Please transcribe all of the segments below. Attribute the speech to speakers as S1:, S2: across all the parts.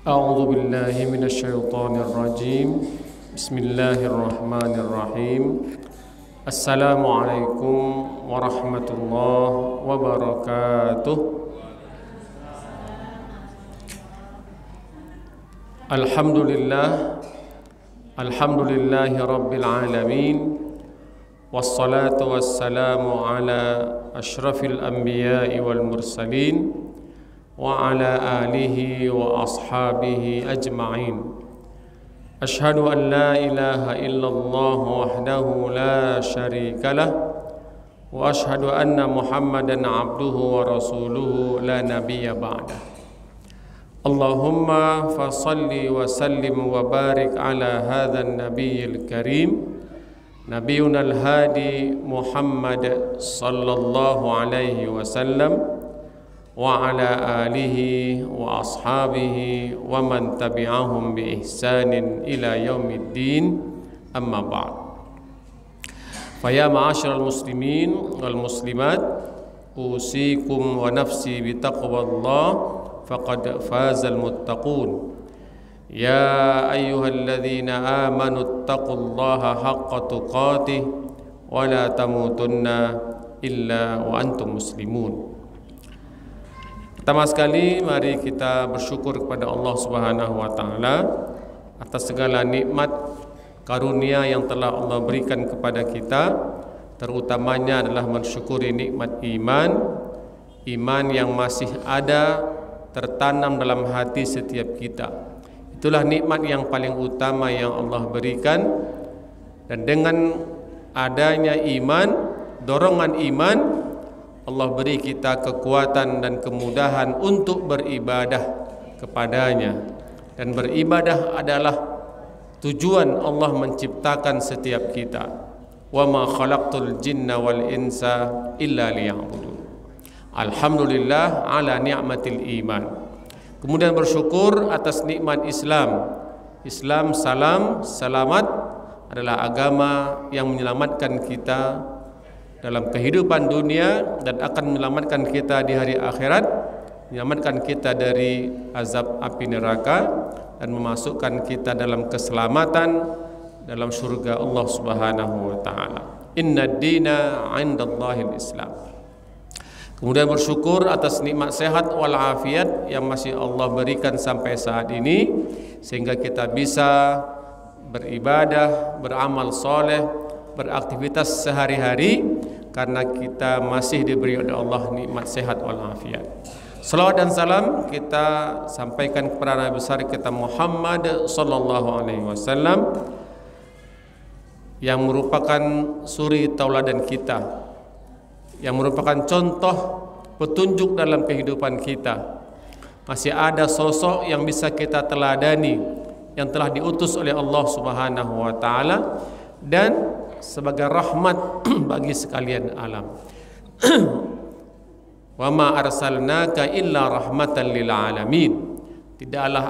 S1: أعوذ بالله من الشيطان الرجيم بسم الله الرحمن الرحيم السلام عليكم ورحمة الله وبركاته الحمد لله رب العالمين والصلاة والسلام على أشرف الأنبياء والمرسلين وعلى آله وأصحابه أجمعين أشهد أن لا إله إلا الله وحده لا شريك له وأشهد أن محمدا عبده ورسوله لا نبي بعده اللهم فصل وسلم وبارك على هذا النبي الكريم نبينا الهادي محمد صلى الله عليه وسلم وعلى آله وأصحابه ومن تبعهم بإحسان إلى يوم الدين أما بعد فيا معاشر المسلمين والمسلمات أوصيكم ونفسي بتقوى الله فقد فاز المتقون يا أيها الذين آمنوا اتقوا الله حق تقاته ولا تموتن إلا وأنتم مسلمون. Pertama sekali mari kita bersyukur kepada Allah Subhanahu wa taala atas segala nikmat karunia yang telah Allah berikan kepada kita, terutamanya adalah mensyukuri nikmat iman yang masih ada tertanam dalam hati setiap kita. Itulah nikmat yang paling utama yang Allah berikan, dan dengan adanya iman, dorongan iman, Allah beri kita kekuatan dan kemudahan untuk beribadah kepadanya. Dan beribadah adalah tujuan Allah menciptakan setiap kita. Wa ma khalaqtul jinna wal insa illa liya'budun. Alhamdulillah ala ni'matil iman. Kemudian bersyukur atas nikmat Islam. Islam selamat adalah agama yang menyelamatkan kita dalam kehidupan dunia dan akan menyelamatkan kita di hari akhirat, menyelamatkan kita dari azab api neraka dan memasukkan kita dalam keselamatan dalam surga Allah Subhanahu wa taala. Innad dina 'indallahil Islam. Kemudian bersyukur atas nikmat sehat wal afiat yang masih Allah berikan sampai saat ini, sehingga kita bisa beribadah, beramal soleh, beraktivitas sehari-hari karena kita masih diberi oleh Allah nikmat sehat wal afiat. Salawat dan salam kita sampaikan kepada Nabi besar kita Muhammad sallallahu alaihi wasallam yang merupakan suri tauladan kita, yang merupakan contoh petunjuk dalam kehidupan kita. Masih ada sosok yang bisa kita teladani yang telah diutus oleh Allah Subhanahu wa taala dan sebagai rahmat bagi sekalian alam. Wa ma arsalnaka illa rahmatan lil alamin. Tidaklah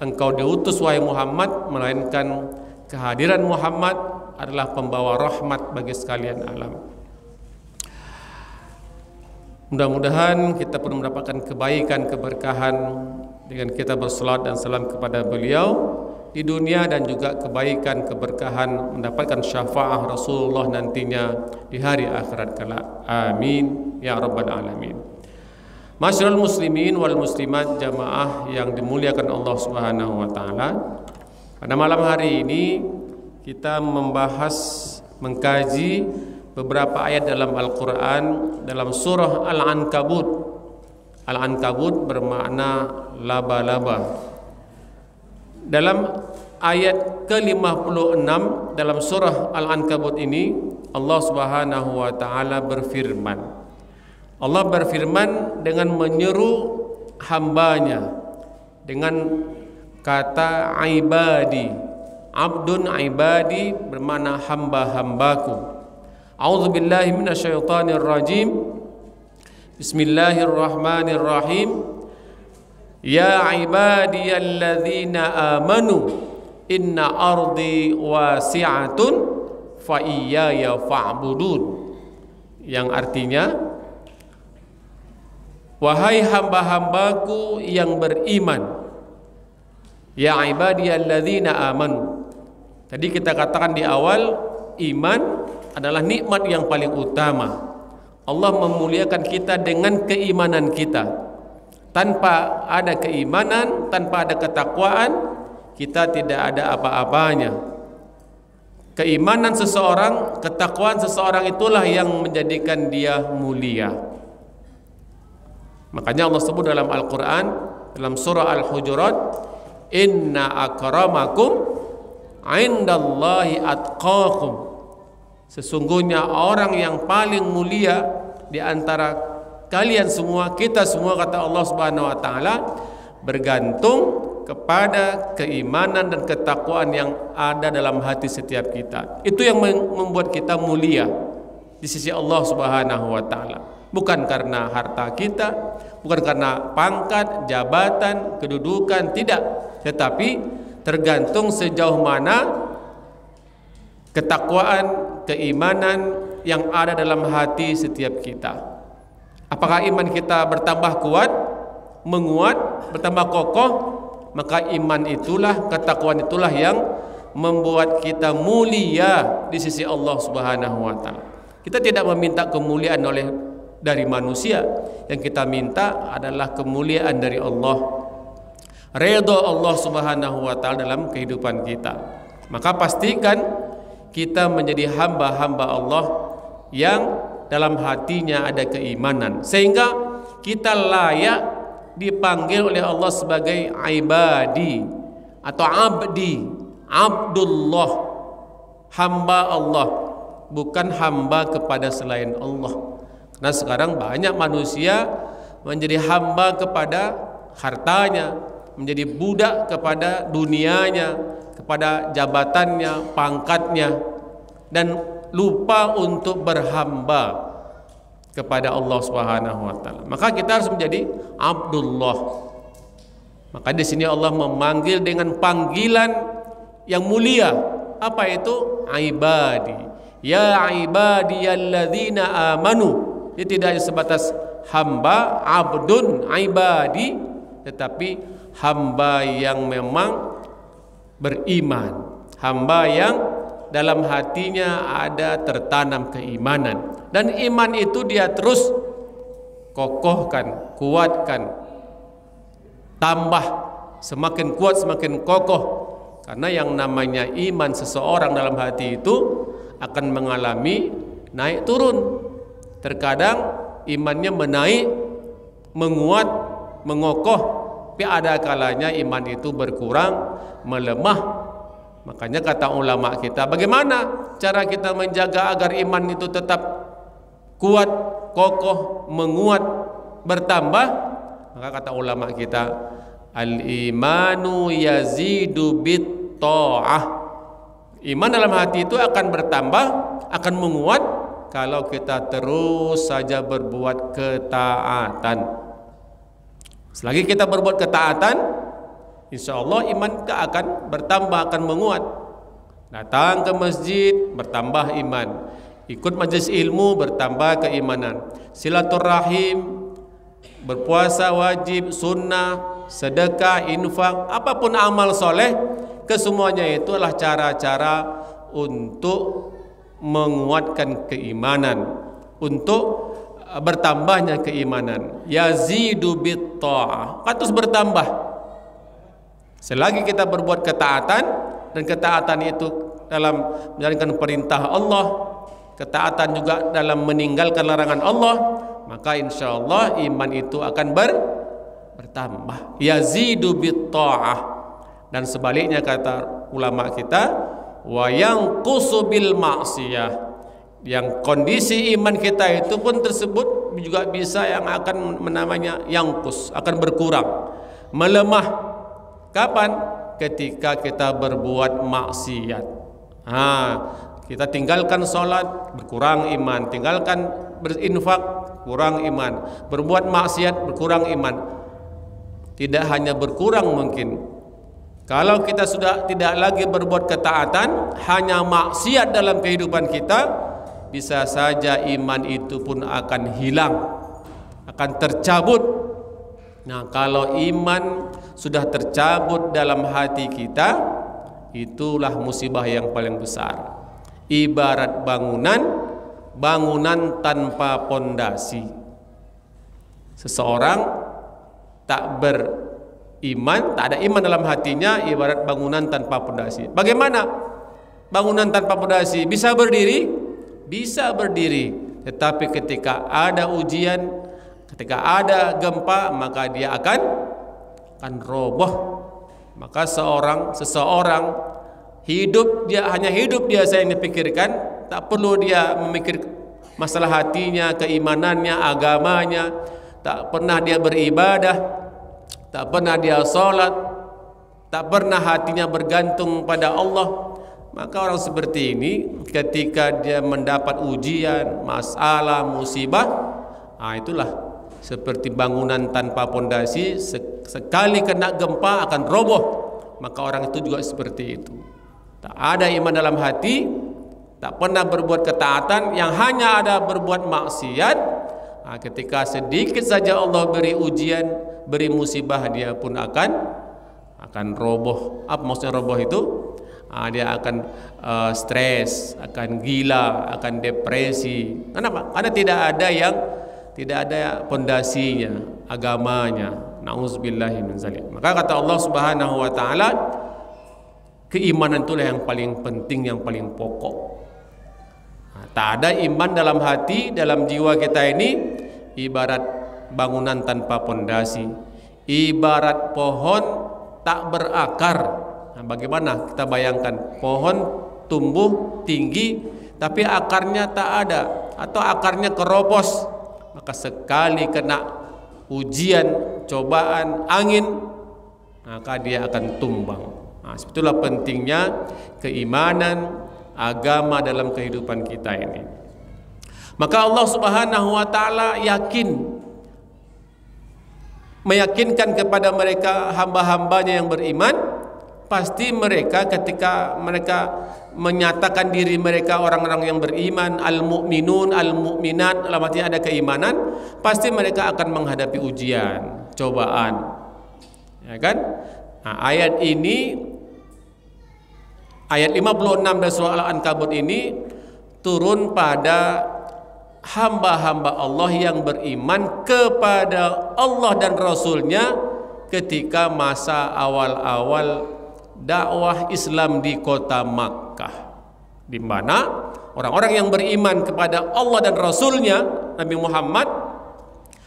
S1: engkau diutus wahai Muhammad melainkan kehadiran Muhammad adalah pembawa rahmat bagi sekalian alam. Mudah-mudahan kita pun mendapatkan kebaikan, keberkahan dengan kita bersalawat dan salam kepada beliau di dunia, dan juga kebaikan, keberkahan mendapatkan syafaat Rasulullah nantinya di hari akhirat kelak. Amin ya rabbal alamin. Masyarul muslimin wal muslimat jamaah yang dimuliakan Allah Subhanahu wa taala. Pada malam hari ini kita mengkaji beberapa ayat dalam Al-Qur'an dalam surah Al-Ankabut. Al-Ankabut bermakna laba-laba. Dalam ayat ke-56 dalam surah Al-Ankabut ini Allah Subhanahu wa taala berfirman. Allah berfirman dengan menyeru hambanya dengan kata ibadi. Abdun ibadi bermakna hamba-hambaku. A'udzubillahi minasyaitonir rajim. Bismillahirrahmanirrahim. Ya ibadiyalladzina amanu inna ardi wasi'atun fa iyaya fa'budun. Yang artinya, wahai hamba-hambaku yang beriman, Ya ibadiyalladzina amanu. Tadi kita katakan di awal, iman adalah nikmat yang paling utama. Allah memuliakan kita dengan keimanan kita. Tanpa ada keimanan, tanpa ada ketakwaan, kita tidak ada apa-apanya. Keimanan seseorang, ketakwaan seseorang itulah yang menjadikan dia mulia. Makanya Allah sebut dalam Al-Quran, dalam surah Al-Hujurat, inna akramakum indallahi atqakum. Sesungguhnya orang yang paling mulia di antara kalian semua, kita semua, kata Allah Subhanahu wa taala, bergantung kepada keimanan dan ketakwaan yang ada dalam hati setiap kita. Itu yang membuat kita mulia di sisi Allah Subhanahu wa taala. Bukan karena harta kita, bukan karena pangkat, jabatan, kedudukan, tidak, tetapi tergantung sejauh mana ketakwaan, keimanan yang ada dalam hati setiap kita. Apakah iman kita bertambah kuat, menguat, bertambah kokoh, maka iman itulah, ketakwaan itulah yang membuat kita mulia di sisi Allah Subhanahu wa taala. Kita tidak meminta kemuliaan dari manusia, yang kita minta adalah kemuliaan dari Allah, ridha Allah Subhanahu wa taala dalam kehidupan kita. Maka pastikan kita menjadi hamba-hamba Allah yang dalam hatinya ada keimanan, sehingga kita layak dipanggil oleh Allah sebagai ibadi atau abdi, Abdullah, hamba Allah, bukan hamba kepada selain Allah. Karena sekarang banyak manusia menjadi hamba kepada hartanya, menjadi budak kepada dunianya, kepada jabatannya, pangkatnya, dan lupa untuk berhamba kepada Allah Subhanahu wa taala. Maka kita harus menjadi Abdullah. Maka di sini Allah memanggil dengan panggilan yang mulia. Apa itu? Ibadi. Ya ibadiyalladzina amanu. Dia tidak sebatas hamba, abdun, ibadi, tetapi hamba yang memang beriman, hamba yang dalam hatinya ada tertanam keimanan, dan iman itu dia terus kokohkan, kuatkan, tambah, semakin kuat semakin kokoh. Karena yang namanya iman seseorang dalam hati itu akan mengalami naik turun. Terkadang imannya menaik, menguat, mengokoh, tapi ada kalanya iman itu berkurang, melemah. Makanya kata ulama kita, bagaimana cara kita menjaga agar iman itu tetap kuat, kokoh, menguat, bertambah? Maka kata ulama kita, al-imanu yazidu bit ta'ah. Iman dalam hati itu akan bertambah, akan menguat kalau kita terus saja berbuat ketaatan. Selagi kita berbuat ketaatan, insya Allah iman kita akan bertambah, akan menguat. Datang ke masjid, bertambah iman. Ikut majelis ilmu, bertambah keimanan. Silaturahim, berpuasa wajib, sunnah, sedekah, infak, apapun amal soleh, kesemuanya itu adalah cara-cara untuk menguatkan keimanan, untuk bertambahnya keimanan. Yazidu bit ta'ah, kan terus bertambah. Selagi kita berbuat ketaatan, dan ketaatan itu dalam menjalankan perintah Allah, ketaatan juga dalam meninggalkan larangan Allah, maka insya Allah iman itu akan bertambah. Yazidu bit ta'ah. Dan sebaliknya kata ulama kita, wa yanqusu bil ma'siyah, yang kondisi iman kita itu pun tersebut juga bisa yang akan namanya yanqus, akan berkurang, melemah. Kapan? Ketika kita berbuat maksiat. Kita tinggalkan sholat, berkurang iman. Tinggalkan berinfak, kurang iman. Berbuat maksiat, berkurang iman. Tidak hanya berkurang mungkin. Kalau kita sudah tidak lagi berbuat ketaatan, hanya maksiat dalam kehidupan kita, bisa saja iman itu pun akan hilang, akan tercabut. Nah, kalau iman sudah tercabut dalam hati kita, itulah musibah yang paling besar. Ibarat bangunan tanpa pondasi. Seseorang tak beriman, tak ada iman dalam hatinya, ibarat bangunan tanpa pondasi. Bagaimana bangunan tanpa pondasi? Bisa berdiri? Bisa berdiri, tetapi ketika ada ujian, ketika ada gempa, maka dia akan roboh. Maka seseorang hidup, dia hanya hidup dia yang dipikirkan, tak perlu dia memikir masalah hatinya, keimanannya, agamanya. Tak pernah dia beribadah, tak pernah dia sholat, tak pernah hatinya bergantung pada Allah. Maka orang seperti ini ketika dia mendapat ujian, masalah, musibah, itulah seperti bangunan tanpa pondasi, sekali kena gempa akan roboh. Maka orang itu juga seperti itu. Tak ada iman dalam hati, tak pernah berbuat ketaatan, yang hanya ada berbuat maksiat. Ketika sedikit saja Allah beri ujian, beri musibah, dia pun akan roboh. Apa maksudnya roboh itu? Dia akan stres, akan gila, akan depresi. Kenapa? Karena tidak ada pondasinya, agamanya. Nauzubillahi min zalik. Maka kata Allah Subhanahu wa taala, keimanan itulah yang paling penting, yang paling pokok. Tak ada iman dalam hati, dalam jiwa kita ini, ibarat bangunan tanpa pondasi, ibarat pohon tak berakar. Bagaimana kita bayangkan pohon tumbuh tinggi tapi akarnya tak ada, atau akarnya keropos, maka sekali kena ujian, cobaan, angin, maka dia akan tumbang. Sebetulnya pentingnya keimanan, agama dalam kehidupan kita ini. Maka Allah Subhanahu wa taala meyakinkan kepada mereka, hamba-hambanya yang beriman, pasti mereka ketika mereka menyatakan diri mereka orang-orang yang beriman, al-mu'minun, al-mu'minat, dalam artinya ada keimanan, pasti mereka akan menghadapi ujian, cobaan. Ya kan? Ayat ini, ayat 56 dari surah Al-Ankabut ini turun pada hamba-hamba Allah yang beriman kepada Allah dan Rasulnya ketika masa awal-awal dakwah Islam di kota Makkah, di mana orang-orang yang beriman kepada Allah dan Rasulnya, Nabi Muhammad,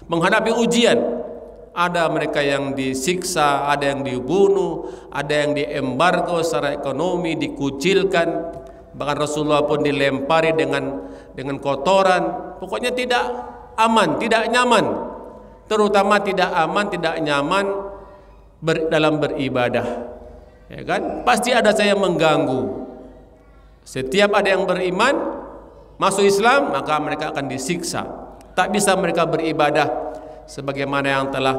S1: menghadapi ujian. Ada mereka yang disiksa, ada yang dibunuh, ada yang diembargo secara ekonomi, dikucilkan, bahkan Rasulullah pun dilempari dengan kotoran. Pokoknya tidak aman, tidak nyaman. Terutama tidak aman, tidak nyaman dalam beribadah. Ya kan? Pasti ada saja yang mengganggu. Setiap ada yang beriman masuk Islam, maka mereka akan disiksa. Tak bisa mereka beribadah sebagaimana yang telah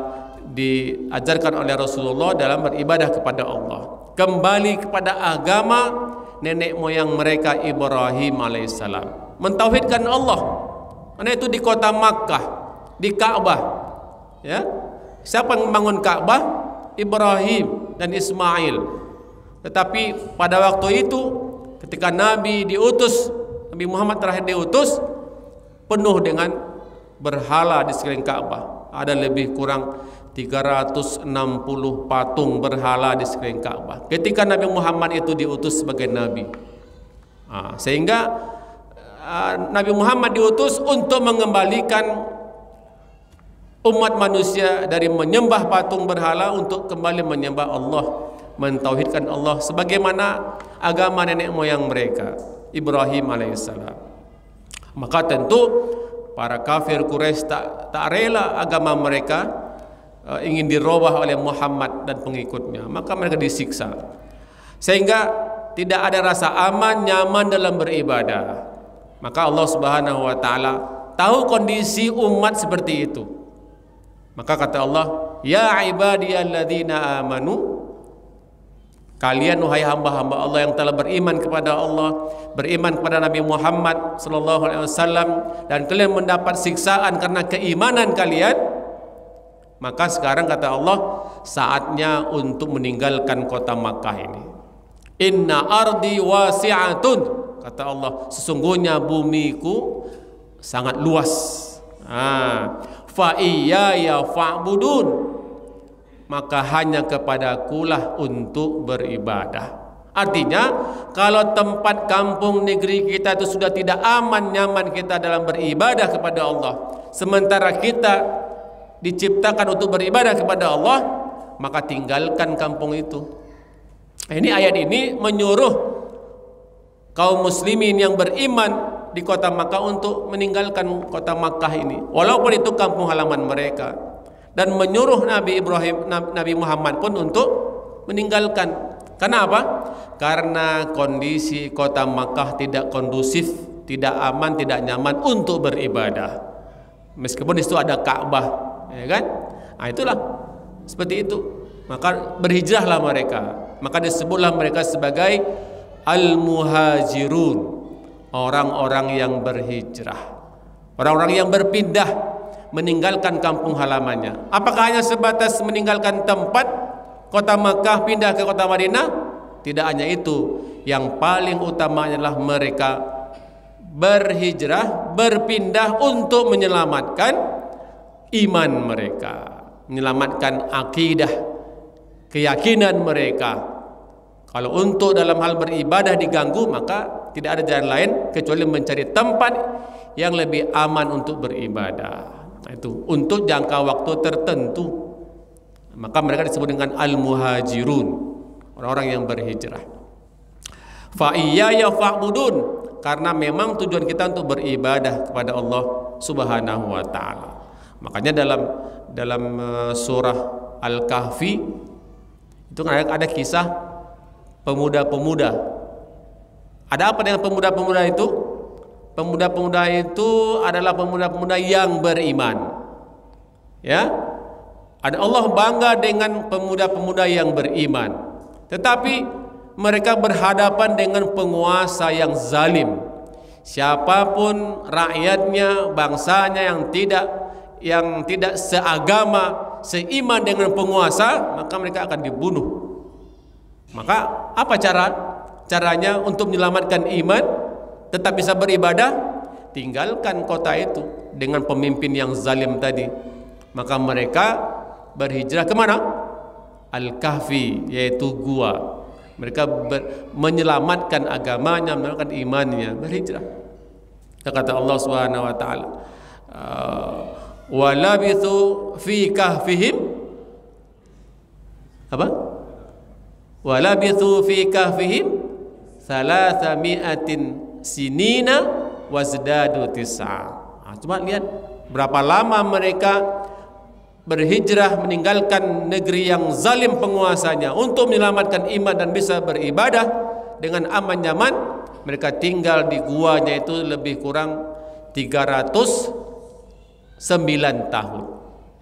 S1: diajarkan oleh Rasulullah dalam beribadah kepada Allah. Kembali kepada agama nenek moyang mereka, Ibrahim alaihissalam, mentauhidkan Allah. Karena itu di kota Makkah, di Ka'bah, ya, siapa yang membangun Ka'bah? Ibrahim dan Ismail. Tetapi pada waktu itu ketika Nabi diutus, Nabi Muhammad terakhir diutus, penuh dengan berhala di sekeliling Ka'bah. Ada lebih kurang 360 patung berhala di sekeliling Ka'bah ketika Nabi Muhammad itu diutus sebagai Nabi. Sehingga Nabi Muhammad diutus untuk mengembalikan umat manusia dari menyembah patung berhala untuk kembali menyembah Allah, mentauhidkan Allah sebagaimana agama nenek moyang mereka, Ibrahim alaihissalam. Maka tentu para kafir Quraisy tak rela agama mereka ingin dirubah oleh Muhammad dan pengikutnya, maka mereka disiksa sehingga tidak ada rasa aman, nyaman dalam beribadah. Maka Allah Subhanahu wa taala tahu kondisi umat seperti itu. Maka kata Allah, ya ibadiyalladzina amanu, kalian wahai hamba-hamba Allah yang telah beriman kepada Allah, beriman kepada Nabi Muhammad sallallahu alaihi wasallam, dan kalian mendapat siksaan karena keimanan kalian, Maka sekarang kata Allah, saatnya untuk meninggalkan kota Makkah ini. Inna ardi wasi'atun, kata Allah, sesungguhnya bumiku sangat luas. Fa iyaya fa'budun, maka hanya kepadakulah untuk beribadah. Artinya, kalau tempat kampung negeri kita itu sudah tidak aman, nyaman kita dalam beribadah kepada Allah, sementara kita diciptakan untuk beribadah kepada Allah, maka tinggalkan kampung itu. Ini ayat ini menyuruh kaum muslimin yang beriman di kota Makkah untuk meninggalkan kota Makkah ini, walaupun itu kampung halaman mereka, dan menyuruh Nabi Ibrahim, Nabi Muhammad pun untuk meninggalkan. Kenapa? Karena kondisi kota Makkah tidak kondusif, tidak aman, tidak nyaman untuk beribadah. Meskipun di situ ada Ka'bah, ya kan? Nah, itulah seperti itu. Maka berhijrahlah mereka. Maka disebutlah mereka sebagai al-muhajirun, orang-orang yang berhijrah, orang-orang yang berpindah, meninggalkan kampung halamannya. Apakah hanya sebatas meninggalkan tempat kota Makkah pindah ke kota Madinah? Tidak hanya itu. Yang paling utama adalah mereka berhijrah, berpindah untuk menyelamatkan iman mereka, menyelamatkan akidah, keyakinan mereka. Kalau untuk dalam hal beribadah diganggu, maka tidak ada jalan lain kecuali mencari tempat yang lebih aman untuk beribadah. Nah, itu untuk jangka waktu tertentu. Maka mereka disebut dengan al-muhajirun, orang-orang yang berhijrah. Fa iyaya fa'budun, karena memang tujuan kita untuk beribadah kepada Allah Subhanahu wa taala. Makanya dalam surah Al-Kahfi itu ada kisah pemuda-pemuda. Ada apa dengan pemuda-pemuda itu? Pemuda-pemuda itu adalah pemuda-pemuda yang beriman. Ya. Ada Allah bangga dengan pemuda-pemuda yang beriman. Tetapi mereka berhadapan dengan penguasa yang zalim. Siapapun rakyatnya, bangsanya yang tidak seagama, seiman dengan penguasa, maka mereka akan dibunuh. Maka apa caranya untuk menyelamatkan iman tetap bisa beribadah? Tinggalkan kota itu dengan pemimpin yang zalim tadi. Maka mereka berhijrah kemana? Al-Kahfi, yaitu gua. Mereka menyelamatkan agamanya, menyelamatkan imannya, berhijrah. Kata Allah Subhanahu wa taala, walabithu fi kahfihim apa? Walabithu fi kahfihim 300 sinina wazdadu tis'a. Coba lihat berapa lama mereka berhijrah meninggalkan negeri yang zalim penguasanya untuk menyelamatkan iman dan bisa beribadah dengan aman nyaman. Mereka tinggal di guanya itu lebih kurang 309 tahun.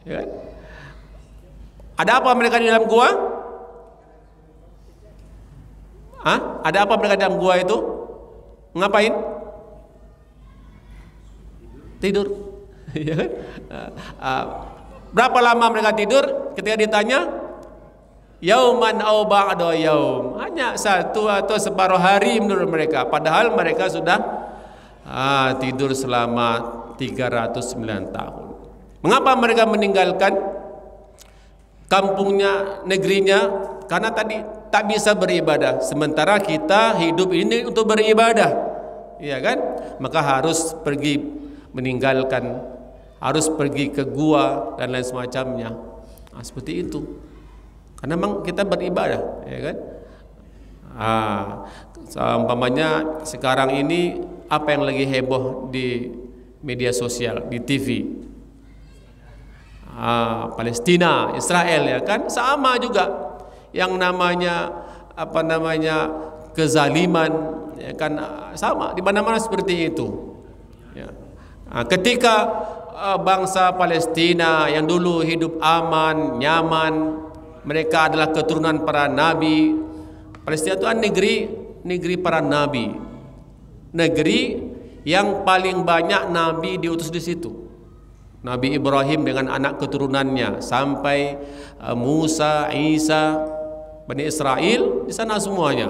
S1: Ya. Ada apa mereka di dalam gua? Ada apa mereka di dalam gua itu? Ngapain? Tidur. Berapa lama mereka tidur? Ketika ditanya, yauman au ba'da yaum, hanya satu atau separuh hari menurut mereka. Padahal mereka sudah tidur selama 309 tahun. Mengapa mereka meninggalkan kampungnya, negerinya? Karena tadi tak bisa beribadah. Sementara kita hidup ini untuk beribadah, iya kan? Maka harus pergi meninggalkan, harus pergi ke gua dan lain semacamnya. Seperti itu. Karena memang kita beribadah, ya kan? Umpamanya sekarang ini apa yang lagi heboh di media sosial, di TV? Palestina, Israel, ya kan? Sama juga. Yang namanya kezaliman, ya kan, sama di mana-mana seperti itu. Ya. Ketika bangsa Palestina yang dulu hidup aman, nyaman, mereka adalah keturunan para nabi. Palestina itu kan negeri para nabi, negeri yang paling banyak nabi diutus di situ. Nabi Ibrahim dengan anak keturunannya, sampai Musa, Isa, Bani Israel, di sana semuanya.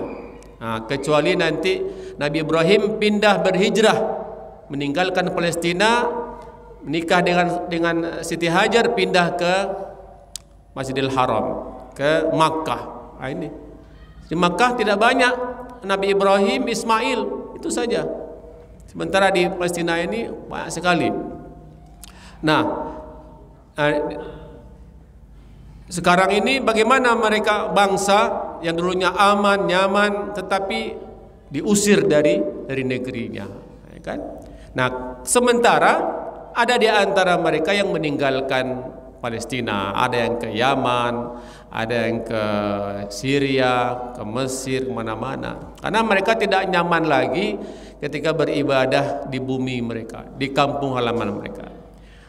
S1: Kecuali nanti Nabi Ibrahim pindah berhijrah, meninggalkan Palestina, menikah dengan Siti Hajar, pindah ke Masjidil Haram, ke Makkah. Ini di Makkah tidak banyak Nabi Ibrahim, Ismail, itu saja. Sementara di Palestina ini banyak sekali. Nah, sekarang ini bagaimana mereka, bangsa yang dulunya aman, nyaman, tetapi diusir dari negerinya, ya kan? Nah, sementara ada di antara mereka yang meninggalkan Palestina, ada yang ke Yaman, ada yang ke Syria, ke Mesir, kemana-mana, karena mereka tidak nyaman lagi ketika beribadah di bumi mereka, di kampung halaman mereka.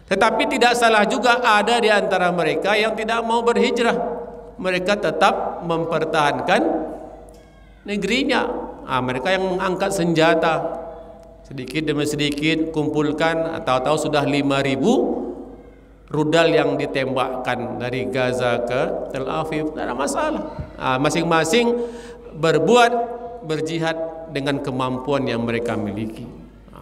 S1: Tetapi tidak salah juga ada di antara mereka yang tidak mau berhijrah. Mereka tetap mempertahankan negerinya. Mereka yang mengangkat senjata, sedikit demi sedikit kumpulkan, tahu-tahu sudah 5.000 rudal yang ditembakkan dari Gaza ke Tel Aviv. Tidak ada masalah. Masing-masing berjihad dengan kemampuan yang mereka miliki.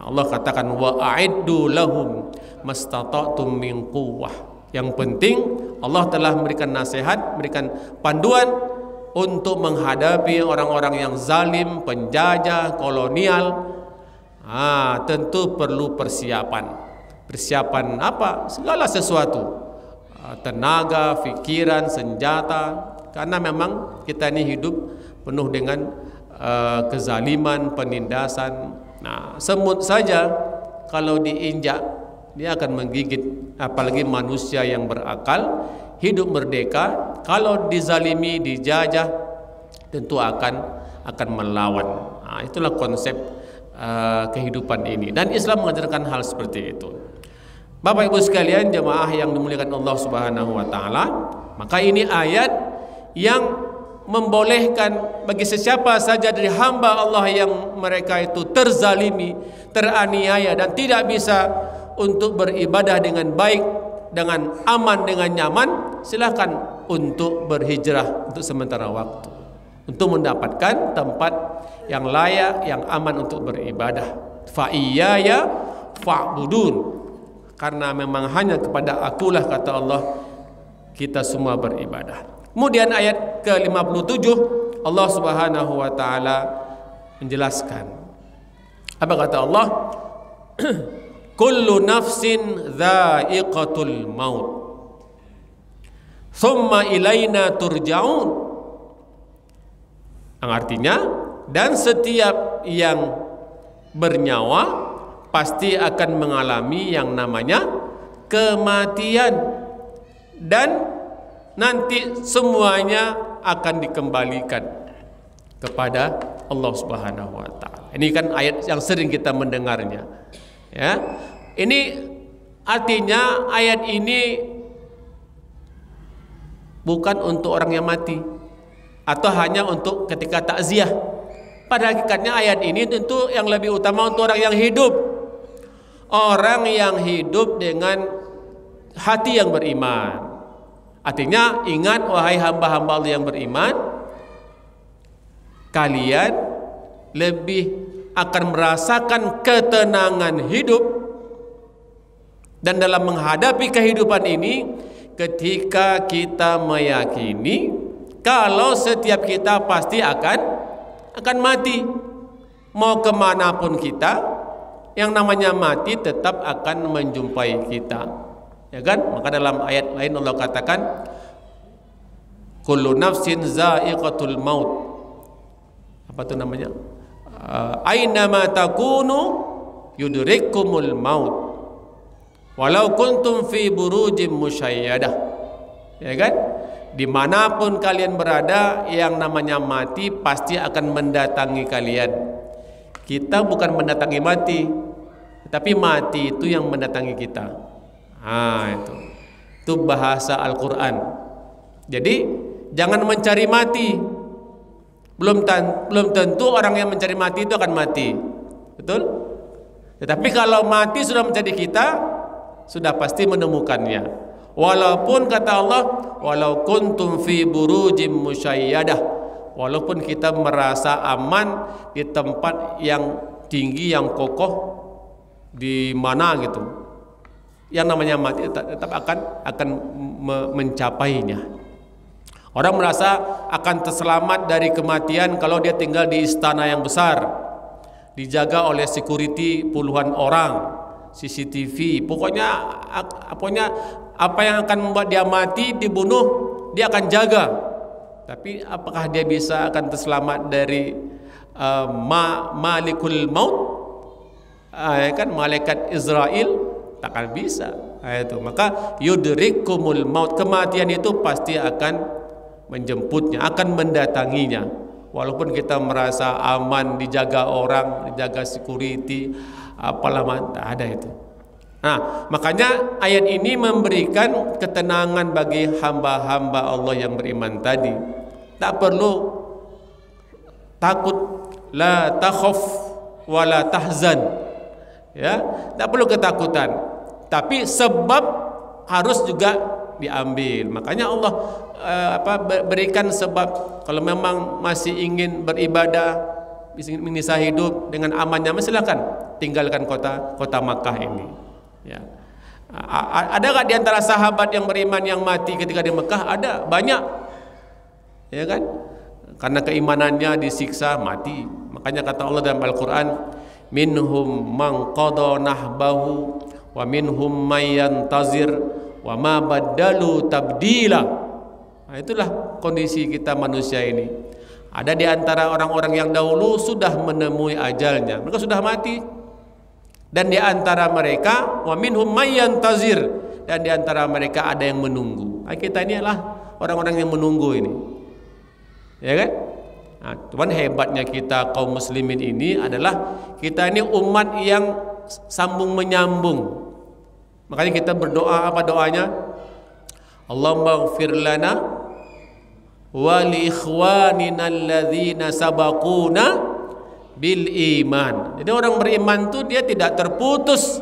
S1: Allah katakan wa a'iddu lahum mastata'tum min quwwah. Yang penting Allah telah memberikan nasihat, memberikan panduan untuk menghadapi orang-orang yang zalim, penjajah, kolonial. Tentu perlu persiapan. Persiapan apa? Segala sesuatu. Tenaga, fikiran, senjata. Karena memang kita ini hidup penuh dengan kezaliman, penindasan. Nah, semut saja kalau diinjak dia akan menggigit, apalagi manusia yang berakal, hidup merdeka. Kalau dizalimi, dijajah, tentu akan melawan. Itulah konsep kehidupan ini, dan Islam mengajarkan hal seperti itu. Bapak Ibu sekalian, jemaah yang dimuliakan Allah Subhanahu wa taala, maka ini ayat yang membolehkan bagi sesiapa saja dari hamba Allah yang mereka itu terzalimi, teraniaya, dan tidak bisa untuk beribadah dengan baik, dengan aman, dengan nyaman, silakan untuk berhijrah untuk sementara waktu, untuk mendapatkan tempat yang layak, yang aman untuk beribadah. Fa iyaya fa'budun, karena memang hanya kepada akulah, kata Allah, kita semua beribadah. Kemudian ayat ke-57 Allah Subhanahu wa taala menjelaskan. Apa kata Allah? Kullu nafsin dha'iqatul maut. Tsumma ilaina turja'un. Yang artinya, dan setiap yang bernyawa pasti akan mengalami yang namanya kematian, dan nanti semuanya akan dikembalikan kepada Allah Subhanahu wa taala. Ini kan ayat yang sering kita mendengarnya. Ya. Ini artinya ayat ini bukan untuk orang yang mati atau hanya untuk ketika takziah. Pada hakikatnya ayat ini tentu yang lebih utama untuk orang yang hidup. Orang yang hidup dengan hati yang beriman. Artinya, ingat wahai hamba-hamba Allah yang beriman, kalian lebih akan merasakan ketenangan hidup dan dalam menghadapi kehidupan ini ketika kita meyakini kalau setiap kita pasti akan mati. Mau kemanapun kita, yang namanya mati tetap akan menjumpai kita. Ya kan? Maka dalam ayat lain Allah katakan kullu nafsin za'iqatul maut. Apa itu namanya? Aina ma takunu yudrikumul maut walau kuntum fi burujim musyayyadah. Ya kan? Dimanapun kalian berada, yang namanya mati pasti akan mendatangi kalian. Kita bukan mendatangi mati, tapi mati itu yang mendatangi kita. Itu bahasa Al-Quran. Jadi jangan mencari mati. Belum tentu orang yang mencari mati itu akan mati. Betul? Tetapi kalau mati sudah menjadi kita, sudah pasti menemukannya. Walaupun kata Allah, walau kuntum fi burujim musyayyadah, walaupun kita merasa aman di tempat yang tinggi, yang kokoh, di mana gitu, yang namanya mati tetap akan mencapainya. Orang merasa akan terselamat dari kematian kalau dia tinggal di istana yang besar, dijaga oleh security puluhan orang, CCTV, pokoknya apa yang akan membuat dia mati, dibunuh, dia akan jaga. Tapi apakah dia bisa akan terselamat dari malikul maut, kan malaikat Israel? Takkan bisa. Itu maka yudrikumul maut, kematian itu pasti akan menjemputnya, akan mendatanginya. Walaupun kita merasa aman, dijaga orang, dijaga security, apalah, tak ada itu. Nah, makanya ayat ini memberikan ketenangan bagi hamba-hamba Allah yang beriman tadi. Tak perlu takut, la takhaf wa la tahzan. Ya, tak perlu ketakutan. Tapi sebab harus juga diambil. Makanya Allah berikan sebab. Kalau memang masih ingin beribadah, ingin bisa hidup dengan amannya, silakan tinggalkan kota Makkah ini. Ya. Ada nggak di antara sahabat yang beriman yang mati ketika di Mekah? Ada, banyak. Ya kan? Karena keimanannya disiksa, mati. Makanya kata Allah dalam Al-Qur'an, minhum man qada nahbahu wa minhum may yantazir wa ma baddalu tabdila. Nah, itulah kondisi kita manusia ini. Ada di antara orang-orang yang dahulu sudah menemui ajalnya, mereka sudah mati. Dan di antara mereka wa minhum may yantazir, dan di antara mereka ada yang menunggu. Nah, kita ini adalah orang-orang yang menunggu ini. Ya kan? Nah, cuman hebatnya kita kaum muslimin ini adalah kita ini umat yang sambung menyambung. Makanya kita berdoa, apa doanya? Allahumma ighfir lana wa li ikhwanina alladzina sabaquna bil iman. Jadi orang beriman itu dia tidak terputus,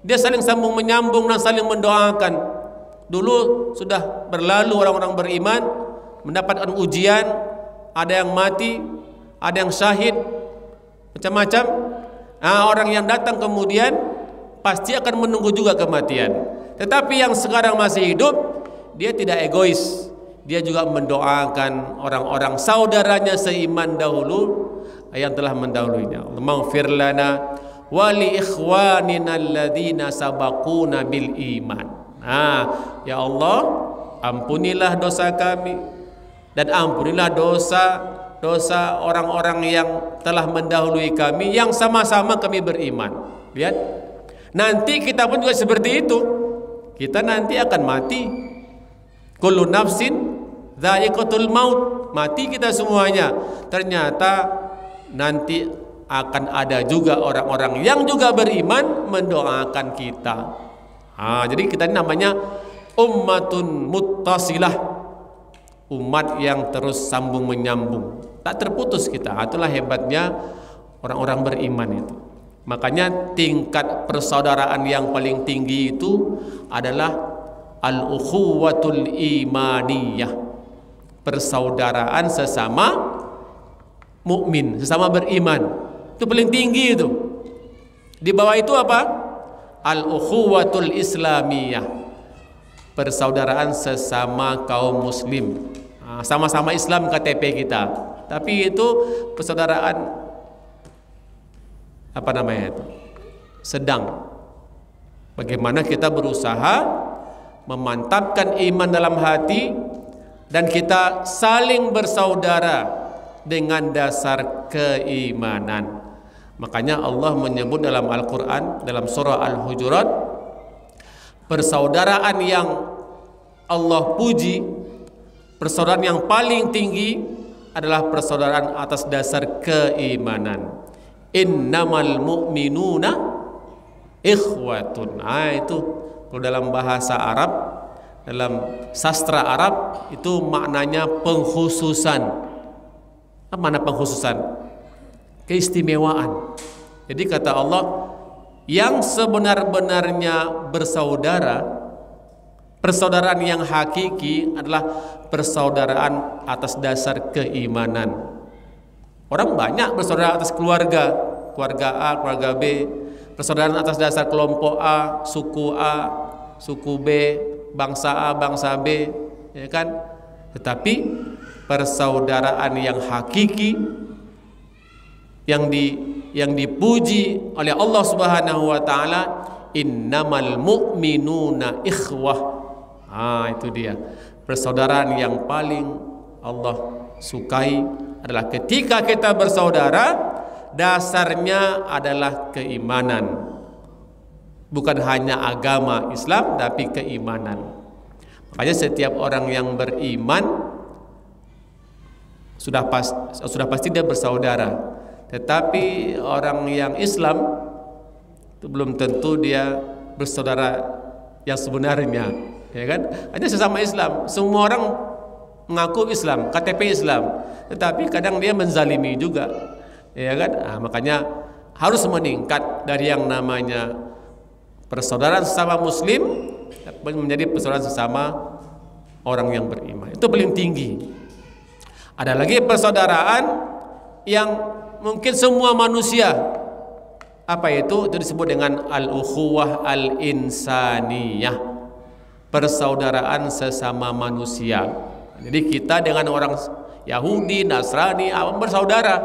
S1: dia saling sambung menyambung dan saling mendoakan. Dulu sudah berlalu orang-orang beriman mendapatkan ujian, ada yang mati, ada yang syahid, macam-macam. Nah, orang yang datang kemudian pasti akan menunggu juga kematian. Tetapi yang sekarang masih hidup, dia tidak egois. Dia juga mendoakan orang-orang saudaranya seiman dahulu yang telah mendahulunya. Maghfir lana wa li ikhwanina alladzina sabaquna bil iman. Nah, ya Allah, ampunilah dosa kami dan ampunilah dosa orang-orang yang telah mendahului kami yang sama-sama kami beriman. Lihat, nanti kita pun juga seperti itu. Kita nanti akan mati. Kullu nafsin dha'iqatul maut. Mati kita semuanya. Ternyata nanti akan ada juga orang-orang yang juga beriman mendoakan kita. Jadi kita ini namanya ummatun muttasilah, umat yang terus sambung menyambung, tak terputus kita. Itulah hebatnya orang-orang beriman itu. Makanya tingkat persaudaraan yang paling tinggi itu adalah al-ukhuwatul imaniyah, persaudaraan sesama mukmin, sesama beriman. Itu paling tinggi itu. Di bawah itu apa? Al-ukhuwatul islamiyah, persaudaraan sesama kaum muslim. Sama-sama Islam KTP kita, tapi itu persaudaraan apa namanya itu? Sedang. Bagaimana kita berusaha memantapkan iman dalam hati dan kita saling bersaudara dengan dasar keimanan. Makanya Allah menyebut dalam Al-Quran, dalam surah Al-Hujurat, persaudaraan yang Allah puji, persaudaraan yang paling tinggi adalah persaudaraan atas dasar keimanan. Innamal mu'minuna ikhwatun. Itu kalau dalam bahasa Arab, dalam sastra Arab, itu maknanya pengkhususan. Apa makna pengkhususan? Keistimewaan. Jadi kata Allah, Yang sebenar-benarnya bersaudara, persaudaraan yang hakiki adalah persaudaraan atas dasar keimanan. Orang banyak bersaudara atas keluarga, keluarga A, keluarga B, persaudaraan atas dasar kelompok A, suku B, bangsa A, bangsa B, ya kan? Tetapi persaudaraan yang hakiki yang dipuji oleh Allah Subhanahu wa taala, innamal mu'minuna ikhwah. Itu dia. Persaudaraan yang paling Allah sukai adalah ketika kita bersaudara, dasarnya adalah keimanan. Bukan hanya agama Islam, tapi keimanan. Makanya setiap orang yang beriman sudah pasti dia bersaudara. Tetapi orang yang Islam itu belum tentu dia bersaudara yang sebenarnya, ya kan? Hanya sesama Islam. Semua orang mengaku Islam, KTP Islam, tetapi kadang dia menzalimi juga, ya kan? Makanya harus meningkat dari yang namanya persaudaraan sesama Muslim menjadi persaudaraan sesama orang yang beriman. Itu paling tinggi. Ada lagi persaudaraan yang mungkin semua manusia. Apa itu? Itu disebut dengan al-ukhuwah al-insaniyah, persaudaraan sesama manusia. Jadi kita dengan orang Yahudi, Nasrani bersaudara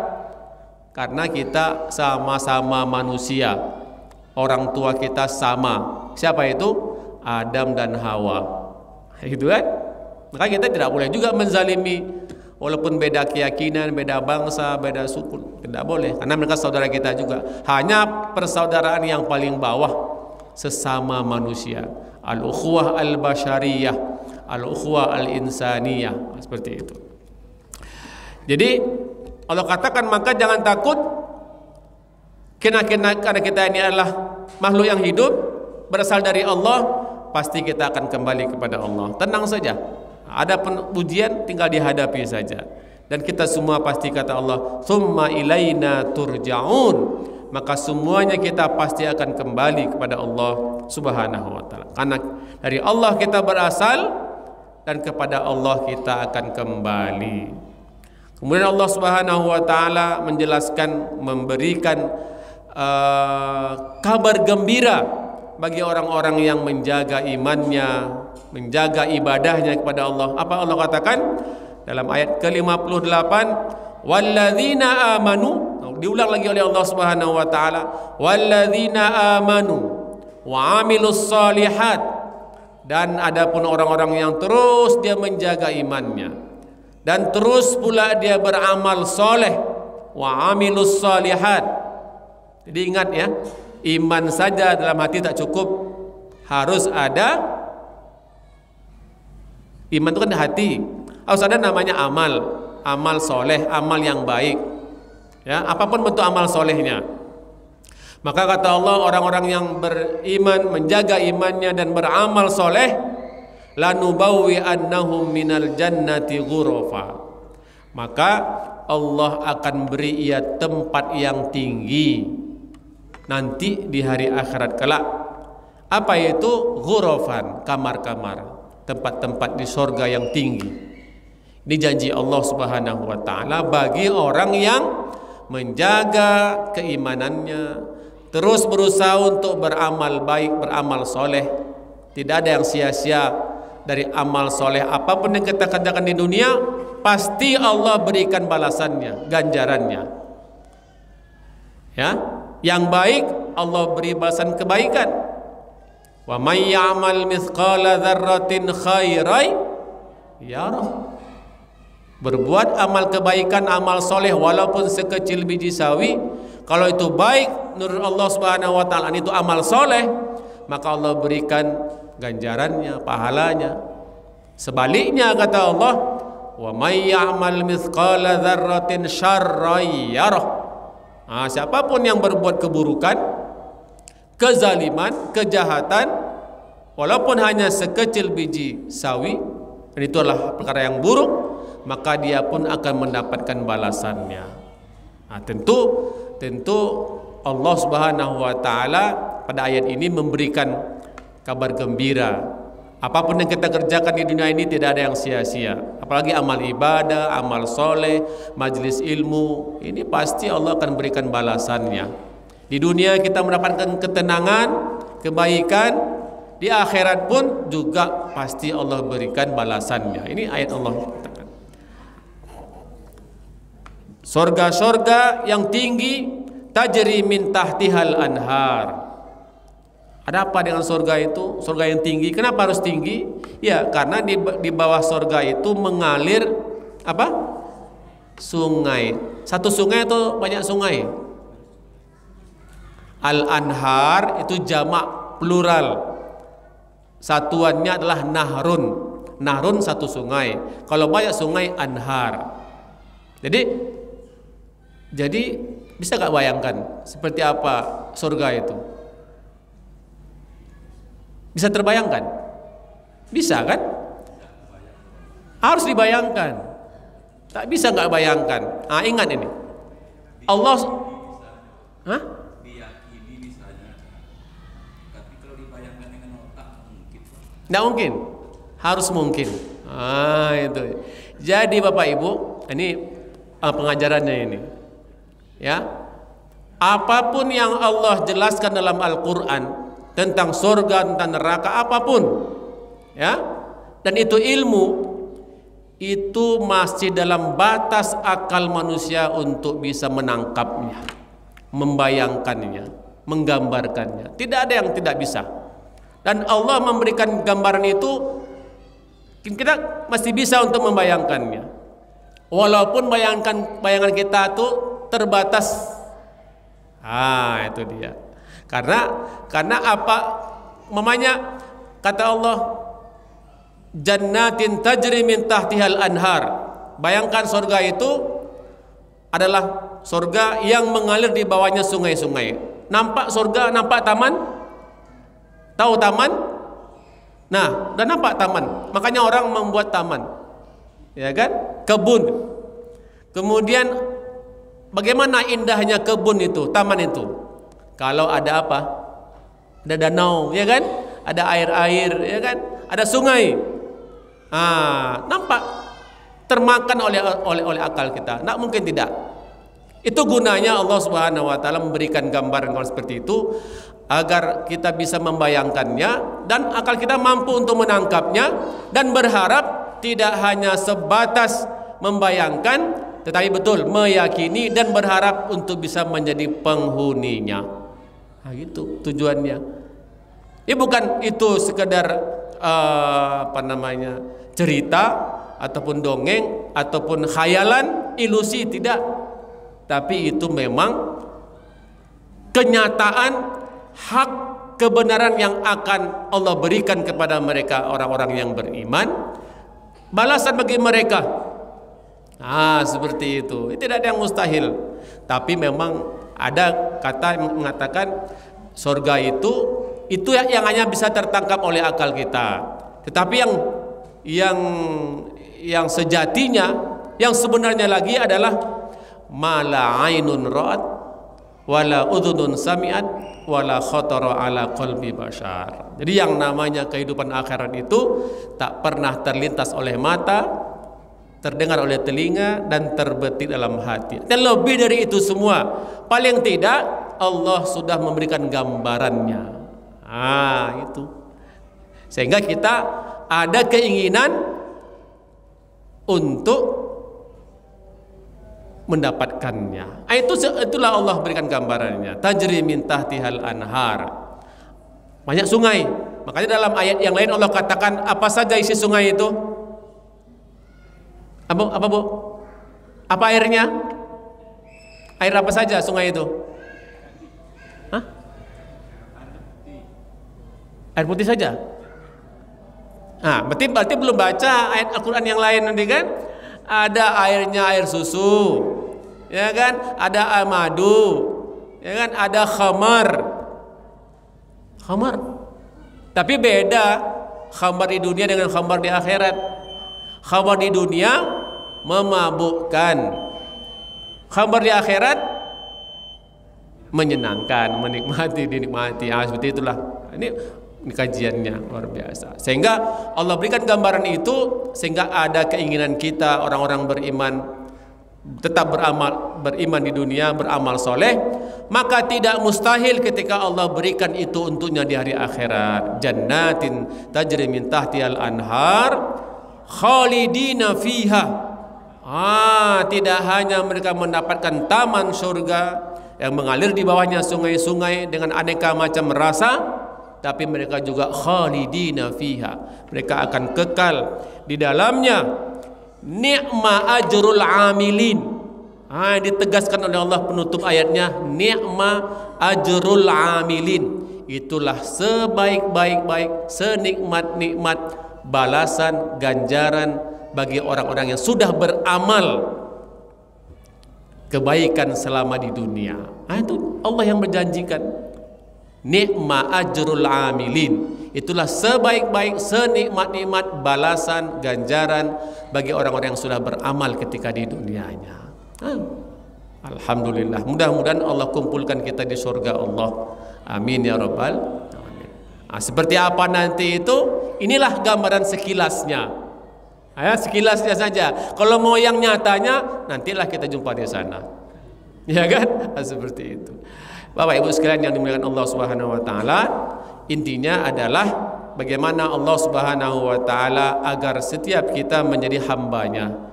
S1: karena kita sama-sama manusia. Orang tua kita sama. Siapa itu? Adam dan Hawa. Gitu kan? Maka kita tidak boleh juga menzalimi. Walaupun beda keyakinan, beda bangsa, beda suku, tidak boleh, karena mereka saudara kita juga. Hanya persaudaraan yang paling bawah, sesama manusia. Al-ukhuwah al-bashariyah, al-ukhuwah al-insaniyah, seperti itu. Jadi Allah katakan, maka jangan takut, karena kita ini adalah makhluk yang hidup, berasal dari Allah, pasti kita akan kembali kepada Allah. Tenang saja. Ada ujian tinggal dihadapi saja. Dan kita semua pasti, kata Allah, "Tsumma ilaina turja'un." Maka semuanya kita pasti akan kembali kepada Allah Subhanahu wa taala. Karena dari Allah kita berasal dan kepada Allah kita akan kembali. Kemudian Allah Subhanahu wa taala menjelaskan, memberikan kabar gembira bagi orang-orang yang menjaga imannya, menjaga ibadahnya kepada Allah. Apa Allah katakan dalam ayat ke-58? Walladzina amanu, diulang lagi oleh Allah Subhanahu wa taala, walladzina amanu wa amilus solihat, dan adapun orang-orang yang terus dia menjaga imannya dan terus pula dia beramal soleh, wa amilus solihat. Jadi ingat ya, iman saja dalam hati tak cukup, harus ada iman. Itu kan hati, harus ada namanya amal soleh, amal yang baik, ya, apapun bentuk amal solehnya. Maka kata Allah, orang-orang yang beriman, menjaga imannya dan beramal soleh, lanubawwi annahum minal jannati ghurafa, maka Allah akan beri ia tempat yang tinggi nanti di hari akhirat kelak. Apa itu? Ghurafan, kamar-kamar, tempat-tempat di surga yang tinggi. Ini janji Allah Subhanahu wa taala bagi orang yang menjaga keimanannya, terus berusaha untuk beramal baik, beramal soleh. Tidak ada yang sia-sia dari amal soleh. Apapun yang kita kerjakan di dunia, pasti Allah berikan balasannya, ganjarannya. Ya, yang baik Allah beri balasan kebaikan. Wa may ya'mal mithqala dzarratin khairan yarah. Berbuat amal kebaikan, amal soleh walaupun sekecil biji sawi, kalau itu baik menurut Allah Subhanahu wa taala, itu amal soleh, maka Allah berikan ganjarannya, pahalanya. Sebaliknya kata Allah, wa may ya'mal mithqala dzarratin syarran yarah. Siapapun yang berbuat keburukan, kezaliman, kejahatan, walaupun hanya sekecil biji sawi, dan itu adalah perkara yang buruk, maka dia pun akan mendapatkan balasannya. Tentu Allah Subhanahu wa taala pada ayat ini memberikan kabar gembira. Apapun yang kita kerjakan di dunia ini tidak ada yang sia-sia. Apalagi amal ibadah, amal soleh, majelis ilmu, ini pasti Allah akan berikan balasannya. Di dunia kita mendapatkan ketenangan, kebaikan, di akhirat pun juga pasti Allah berikan balasannya. Ini ayat Allah katakan. Sorga-sorga yang tinggi, tajri min tahtihal anhar. Ada apa dengan surga itu? Surga yang tinggi. Kenapa harus tinggi? Ya, karena di bawah surga itu mengalir apa? Sungai. Satu sungai atau banyak sungai? Al-anhar itu jamak plural. Satuannya adalah nahrun. Nahrun satu sungai. Kalau banyak sungai, anhar. Jadi bisa gak bayangkan seperti apa surga itu? Bisa terbayangkan? Bisa kan? Harus dibayangkan. Tak bisa nggak bayangkan. Ingat ini. Allah, hah? Diyakini misalnya. Tapi kalau dibayangkan dengan otak mungkin. Nggak mungkin. Harus mungkin. Itu. Jadi Bapak Ibu, ini pengajarannya ini. Ya. Apapun yang Allah jelaskan dalam Al-Qur'an tentang surga, tentang neraka, apapun, ya, dan itu ilmu, itu masih dalam batas akal manusia untuk bisa menangkapnya, membayangkannya, menggambarkannya. Tidak ada yang tidak bisa. Dan Allah memberikan gambaran itu, kita masih bisa untuk membayangkannya, walaupun bayangan kita itu terbatas. Itu dia. Karena apa? Mamanya kata Allah, jannatin tajri min tahtihal anhar. Bayangkan surga itu adalah surga yang mengalir di bawahnya sungai-sungai. Nampak surga, nampak taman? Tahu taman? Nah, dan nampak taman. Makanya orang membuat taman. Ya kan? Kebun. Kemudian bagaimana indahnya kebun itu, taman itu? Kalau ada apa? Ada danau, ya kan? Ada air-air, ya kan? Ada sungai. Nampak termakan oleh akal kita. Nggak mungkin tidak. Itu gunanya Allah Subhanahu wa taala memberikan gambaran seperti itu agar kita bisa membayangkannya dan akal kita mampu untuk menangkapnya dan berharap tidak hanya sebatas membayangkan tetapi betul meyakini dan berharap untuk bisa menjadi penghuninya. Gitu tujuannya. Bukan itu sekedar cerita ataupun dongeng ataupun khayalan, ilusi, tidak. Tapi itu memang kenyataan hak kebenaran yang akan Allah berikan kepada mereka orang-orang yang beriman. Balasan bagi mereka. Seperti itu. Tidak ada yang mustahil. Tapi memang ada kata yang mengatakan surga itu yang hanya bisa tertangkap oleh akal kita. Tetapi yang sejatinya, yang sebenarnya lagi adalah mala ainun ra'at wala udhunun sami'at wala khatara ala qalbi bashar. Jadi yang namanya kehidupan akhirat itu tak pernah terlintas oleh mata, terdengar oleh telinga, dan terbetik dalam hati. Dan lebih dari itu semua, paling tidak Allah sudah memberikan gambarannya. Itu. Sehingga kita ada keinginan untuk mendapatkannya. Itulah Allah berikan gambarannya. Tajri min tahtihal anhar. Banyak sungai. Makanya dalam ayat yang lain Allah katakan apa saja isi sungai itu? Apa Bu? Apa airnya? Air apa saja sungai itu? Air putih saja. Berarti belum baca ayat Al-Quran yang lain nanti kan? Ada airnya air susu, ya kan? Ada air madu, ya kan? Ada khamar. Tapi beda khamar di dunia dengan khamar di akhirat. Khamar di dunia memabukkan. Khamar di akhirat menyenangkan, menikmati, dinikmati. Seperti itulah. Ini kajiannya luar biasa. Sehingga Allah berikan gambaran itu sehingga ada keinginan kita orang-orang beriman tetap beriman di dunia, beramal soleh, maka tidak mustahil ketika Allah berikan itu untuknya di hari akhirat. Jannatin tajri min tahtihal anhar khalidina fiha. Tidak hanya mereka mendapatkan taman surga yang mengalir di bawahnya sungai-sungai dengan aneka macam rasa, tapi mereka juga khalidina fiha. Mereka akan kekal di dalamnya. Ni'ma ajrul amilin. Ditegaskan oleh Allah penutup ayatnya, ni'ma ajrul amilin. Itulah sebaik-baik, senikmat-nikmat balasan, ganjaran bagi orang-orang yang sudah beramal kebaikan selama di dunia. Itu Allah yang berjanjikan. Ni'ma ajrul amilin. Itulah sebaik-baik, senikmat-nikmat balasan, ganjaran bagi orang-orang yang sudah beramal ketika di dunianya. Alhamdulillah. Mudah-mudahan Allah kumpulkan kita di surga Allah. Amin ya rabbal alamin. Seperti apa nanti itu? Inilah gambaran sekilasnya. Sekilasnya saja. Kalau mau yang nyatanya, nantilah kita jumpa di sana. Ya kan? Seperti itu. Bapak Ibu sekalian yang dimuliakan Allah Subhanahu wa taala, intinya adalah bagaimana Allah Subhanahu wa taala agar setiap kita menjadi hambanya,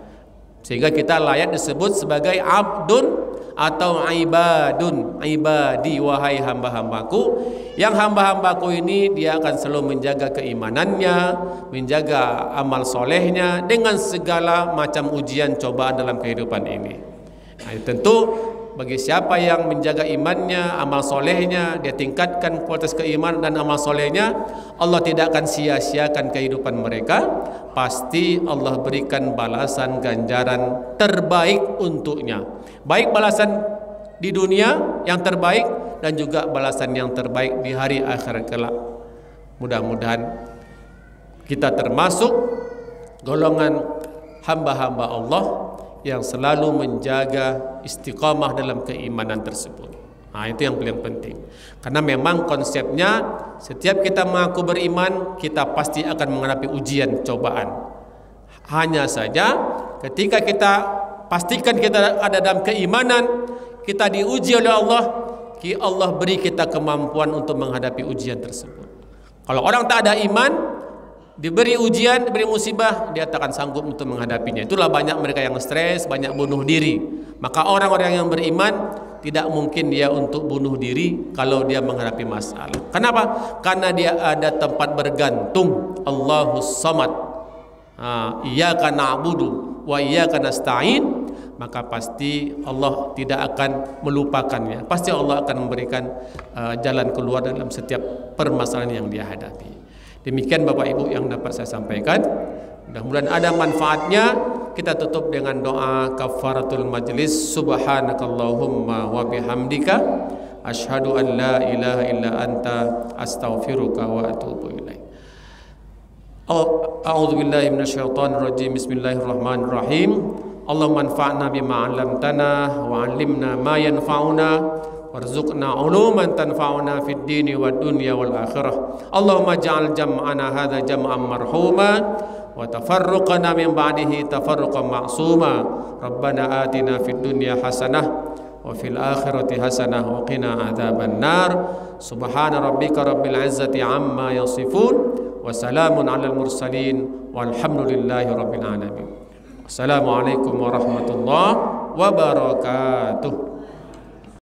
S1: sehingga kita layak disebut sebagai abdun atau ibadun. Ibadi, wahai hamba-hambaku. Yang hamba-hambaku ini dia akan selalu menjaga keimanannya, menjaga amal solehnya dengan segala macam ujian cobaan dalam kehidupan ini. Tentu bagi siapa yang menjaga imannya, amal solehnya, dia tingkatkan kualitas keimanan dan amal solehnya, Allah tidak akan sia-siakan kehidupan mereka. Pasti Allah berikan balasan ganjaran terbaik untuknya. Baik balasan di dunia yang terbaik dan juga balasan yang terbaik di hari akhir kelak. Mudah-mudahan kita termasuk golongan hamba-hamba Allah yang selalu menjaga istiqamah dalam keimanan tersebut. Itu yang paling penting. Karena memang konsepnya setiap kita mengaku beriman, kita pasti akan menghadapi ujian, cobaan. Hanya saja ketika kita pastikan kita ada dalam keimanan, kita diuji oleh Allah, Allah beri kita kemampuan untuk menghadapi ujian tersebut. Kalau orang tak ada iman, diberi ujian, diberi musibah, dia tak akan sanggup untuk menghadapinya. Itulah banyak mereka yang stres, banyak bunuh diri. Maka orang-orang yang beriman tidak mungkin dia untuk bunuh diri kalau dia menghadapi masalah. Kenapa? Karena dia ada tempat bergantung. Allahus Samad. Iyyaka na'budu wa iyyaka nasta'in. Maka pasti Allah tidak akan melupakannya. Pasti Allah akan memberikan jalan keluar dalam setiap permasalahan yang dia hadapi. Demikian Bapak Ibu yang dapat saya sampaikan. Mudah-mudahan ada manfaatnya. Kita tutup dengan doa kafaratul majlis. Subhanakallahumma wa bihamdika asyhadu an la ilaha illa anta astaghfiruka wa atubu ilaik. A'udzu billahi minasyaitonir rajim. Bismillahirrahmanirrahim. Allahumma anfa'na bima 'allamtana wa 'allimna ma yanfa'una warzuqna uluman tanfa'una fid dini wad dunya wal akhirah. Allahumma ja'al jam'ana hadza jam'an marhuma wa tafarruqana min ba'dihi tafarruqan ma'suma. Rabbana atina fid dunya hasanah wa fil akhirati hasanah wa qina adzaban nar. Subhana rabbika rabbil izzati amma yasifun wa salamun 'alal mursalin walhamdulillahi rabbil alamin. Assalamualaikum warahmatullahi wabarakatuh.